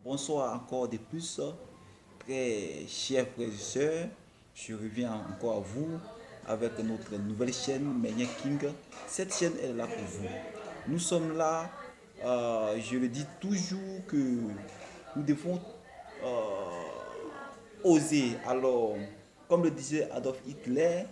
Bonsoir encore de plus, très chers frères et sœurs. Je reviens encore à vous avec notre nouvelle chaîne Meñe King. Cette chaîne est là pour vous. Nous sommes là, je le dis toujours que nous devons oser. Alors, comme le disait Adolf Hitler,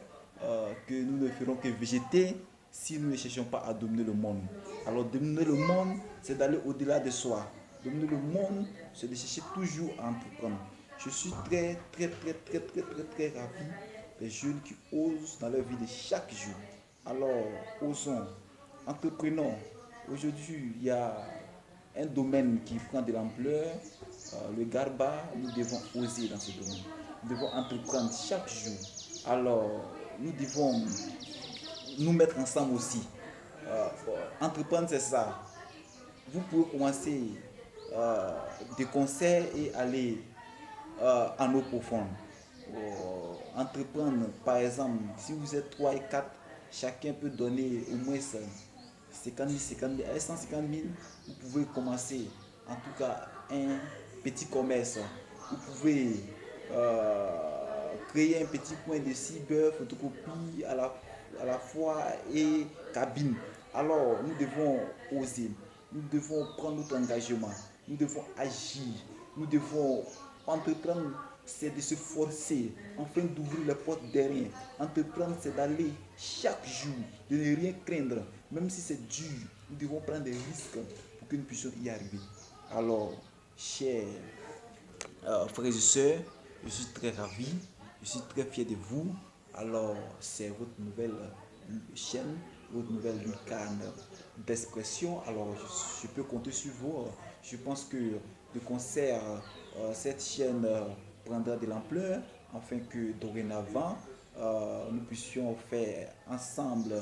que nous ne ferons que végéter si nous ne cherchons pas à dominer le monde. Alors, dominer le monde, c'est d'aller au-delà de soi. Dominer le monde, c'est de chercher toujours à entreprendre. Je suis très ravi des jeunes qui osent dans leur vie de chaque jour. Alors, osons, entreprenons. Aujourd'hui, il y a un domaine qui prend de l'ampleur, le Garba, nous devons oser dans ce domaine. Nous devons entreprendre chaque jour. Alors, nous devons nous mettre ensemble aussi. Entreprendre, c'est ça. Vous pouvez commencer des concerts et aller en eau profonde. Entreprendre, par exemple, si vous êtes 3 et 4, chacun peut donner au moins 50 000, 50 000, 150 000. Vous pouvez commencer, en tout cas, un petit commerce. Vous pouvez créer un petit point de cyber, photocopie à la fois et cabine. Alors, nous devons oser, nous devons prendre notre engagement, nous devons agir, nous devons entreprendre, c'est de se forcer, enfin d'ouvrir les portes derrière. Entreprendre, c'est d'aller chaque jour, de ne rien craindre, même si c'est dur, nous devons prendre des risques pour que nous puissions y arriver. Alors, chers frères et sœurs, je suis très ravi, je suis très fier de vous. Alors, c'est votre nouvelle chaîne, votre nouvelle lucarne d'expression. Alors, je peux compter sur vous. Je pense que de concert, cette chaîne prendra de l'ampleur afin que dorénavant, nous puissions faire ensemble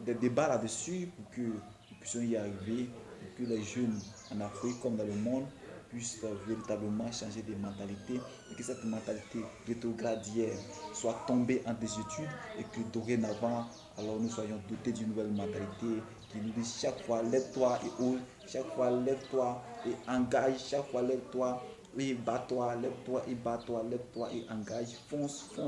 des débats là-dessus pour que nous puissions y arriver, pour que les jeunes en Afrique comme dans le monde puissent véritablement changer de mentalité et que cette mentalité rétrogradière soit tombée en désuétude et que dorénavant, alors nous soyons dotés d'une nouvelle mentalité qui nous dit chaque fois lève-toi et ose, chaque fois lève-toi et engage, chaque fois lève-toi et bats-toi, lève-toi et bats-toi, lève-toi et engage, fonce pour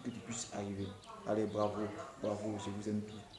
que tu puisses arriver. Allez, bravo, bravo, je vous aime tous.